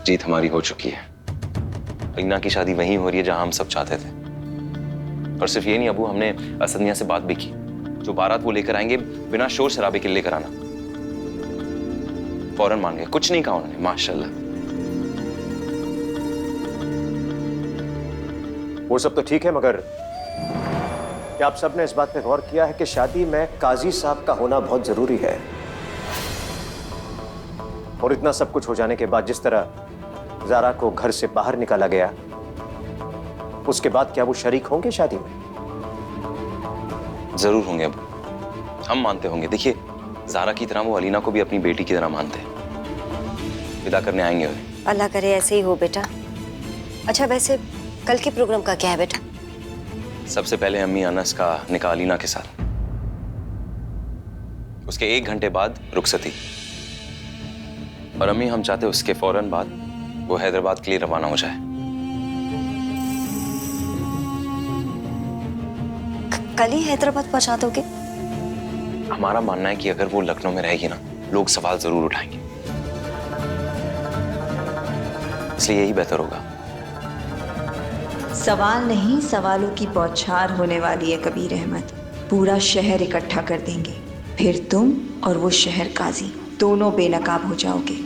जीत हमारी हो चुकी है। अलीना की शादी वहीं हो रही है जहां हम सब चाहते थे। और सिर्फ ये नहीं अबू, हमने असदनिया से बात भी की। जो बारात वो लेकर आएंगे बिना शोर शराबे के लेकर आना। फौरन मान गए, कुछ नहीं कहा उन्होंने, माशाल्लाह। वो सब तो ठीक है, मगर क्या आप सबने इस बात पे गौर किया है कि शादी में काजी साहब का होना बहुत जरूरी है? और इतना सब कुछ हो जाने के बाद जिस तरह ज़ारा को घर से बाहर निकाला गया, उसके बाद क्या वो शरीक होंगे शादी में? जरूर होंगे अबू, हम मानते होंगे। देखिए, ज़ारा की तरह वो अलीना को भी अपनी बेटी की तरह मानते हैं। विदा करने आएंगे उन्हें। अल्लाह करे ऐसे ही हो बेटा। अच्छा वैसे कल के प्रोग्राम का क्या है बेटा? सबसे पहले अम्मी अनस का निकाह अलीना के साथ, उसके 1 घंटे बाद रुखसती। और अम्मी हम चाहते उसके फौरन बाद वो हैदराबाद के लिए रवाना हो जाए। कल ही हैदराबाद पहुंचा दोगे? हमारा मानना है कि अगर वो लखनऊ में रहेगी ना, लोग सवाल जरूर उठाएंगे, इसलिए यही बेहतर होगा। सवाल नहीं, सवालों की बौछार होने वाली है कबीर अहमद। पूरा शहर इकट्ठा कर देंगे, फिर तुम और वो शहर काजी दोनों बेनकाब हो जाओगे।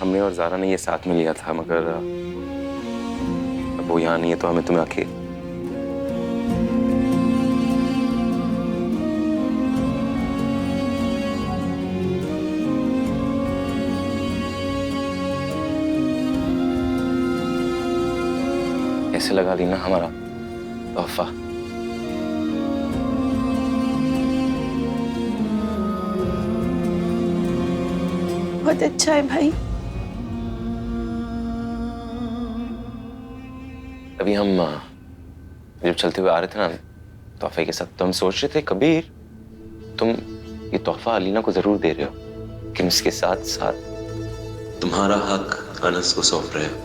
हमने और ज़ारा ने ये साथ में लिया था, मगर अब वो यहाँ नहीं है तो हमें तुम्हें अकेले। कैसे लगा लीना हमारा तोहफा? बहुत अच्छा है भाई। अभी हम जब चलते हुए आ रहे थे ना तोहफे के साथ, तो हम सोच रहे थे कबीर तुम ये तोहफा अलीना को जरूर दे रहे हो, लेकिन उसके साथ साथ तुम्हारा हक अनस को सौंप रहे हो।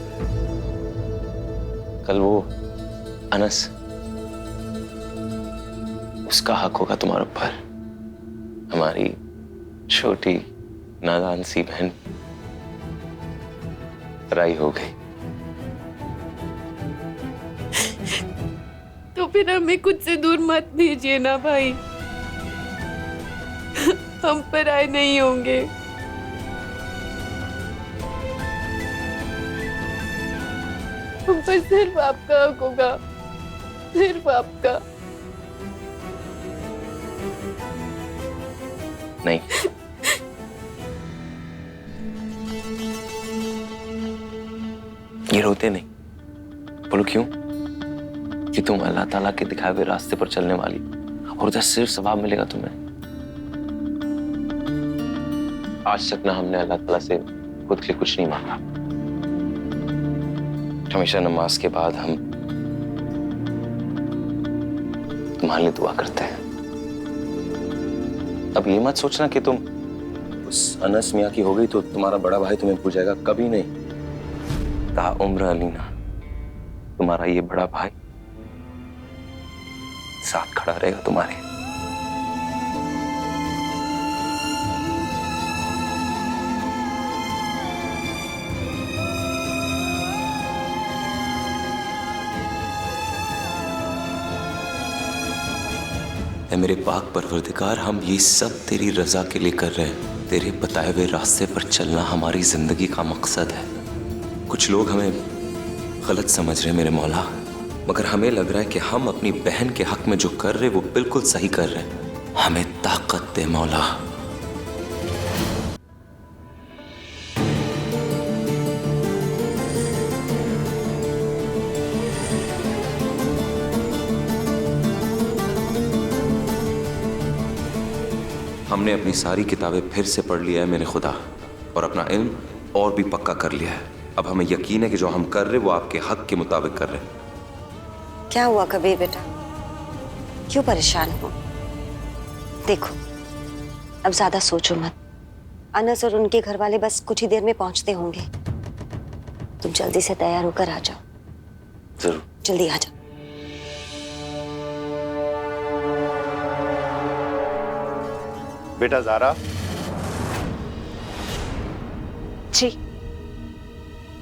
कल वो अनस, उसका हक होगा तुम्हारे ऊपर। हमारी छोटी नादान सी बहन राई हो गई। तो फिर हमें खुद से दूर मत भेजिए ना भाई। हम पराए नहीं होंगे। हम पर सिर्फ आपका हक होगा, सिर्फ आपका। नहीं, ये रोते नहीं। बोलो क्यों? कि तुम अल्लाह ताला के दिखाए हुए रास्ते पर चलने वाली, और उधर सिर्फ सवाब मिलेगा तुम्हें। आज तक ना हमने अल्लाह ताला से खुद के लिए कुछ नहीं मांगा। हमेशा नमाज के बाद हम तुम्हारे लिए दुआ करते हैं। अब ये मत सोचना कि तुम उस अनस मियाँ की हो गई तो तुम्हारा बड़ा भाई तुम्हें पूछेगा, कभी नहीं। ताउम्र अलीना, तुम्हारा ये बड़ा भाई साथ खड़ा रहेगा तुम्हारे। ऐ मेरे पाक परवरदिगार, हम ये सब तेरी रजा के लिए कर रहे हैं। तेरे बताए हुए रास्ते पर चलना हमारी जिंदगी का मकसद है। कुछ लोग हमें गलत समझ रहे हैं मेरे मौला, मगर हमें लग रहा है कि हम अपनी बहन के हक में जो कर रहे वो बिल्कुल सही कर रहे हैं। हमें ताकत दे मौला। हमने अपनी सारी किताबें फिर से पढ़ लिया है मैंने खुदा, और अपना इल्म और भी पक्का कर लिया है। अब हमें यकीन है कि जो हम कर रहे वो आपके हक के मुताबिक कर रहे हैं। क्या हुआ कबीर बेटा, क्यों परेशान हो? देखो, अब ज्यादा सोचो मत। अनस और उनके घर वाले बस कुछ ही देर में पहुंचते होंगे। तुम जल्दी से तैयार होकर आ जाओ। जरूर। जल्दी आ जाओ। बेटा ज़ारा, जी।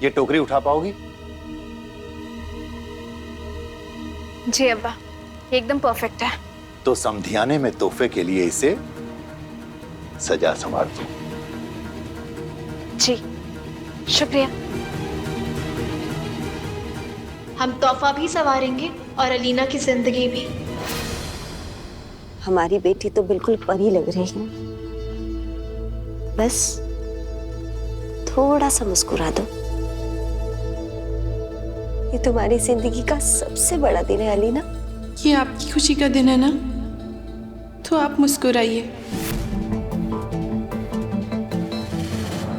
ये टोकरी उठा पाओगी? जी अब्बा, एकदम परफेक्ट है। तो समधियाने में तोहफे के लिए इसे सजा संवार दो। जी शुक्रिया। हम तोहफा भी संवारेंगे और अलीना की जिंदगी भी। हमारी बेटी तो बिल्कुल परी लग रही है। बस थोड़ा सा मुस्कुरा दो। ये तुम्हारी जिंदगी का सबसे बड़ा दिन है अलीना। ये आपकी खुशी का दिन है ना, तो आप मुस्कुराइए।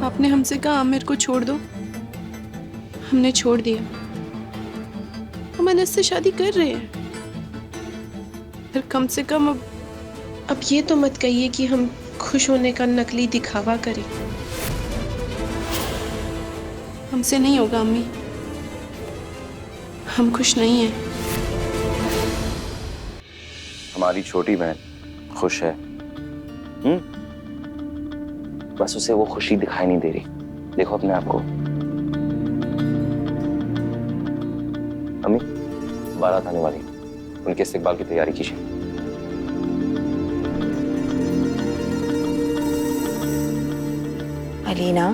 आपने हमसे कहा आमिर को छोड़ दो, हमने छोड़ दिया। हम अनस से शादी कर रहे हैं। फिर कम से कम अब ये तो मत कहिए कि हम खुश होने का नकली दिखावा करें। हमसे नहीं होगा अम्मी, हम खुश नहीं हैं। हमारी छोटी बहन खुश है। बस उसे वो खुशी दिखाई नहीं दे रही। देखो अपने आप को। अम्मी, बारात आने वाली, उनके इस्तकबाल की तैयारी कीजिए। अलीना,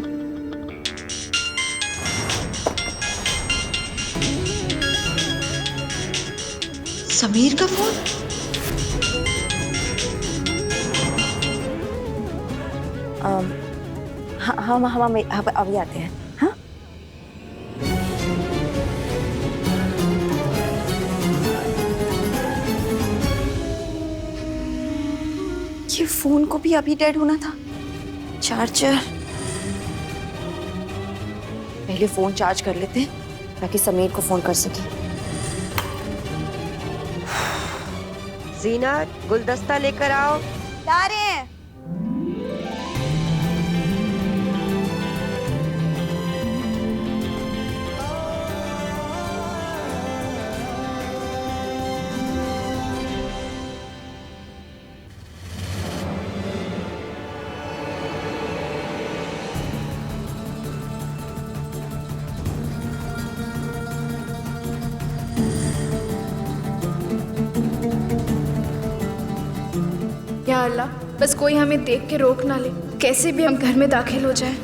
समीर का फोन? हम अभी आते हैं। हाँ, ये फोन को भी अभी डेड होना था। चार्जर, पहले फोन चार्ज कर लेते हैं ताकि समीर को फोन कर सके। जीना, गुलदस्ता लेकर आओ। ला रहे हैं। या अल्लाह, बस कोई हमें देख के रोक ना ले। कैसे भी हम घर में दाखिल हो जाए।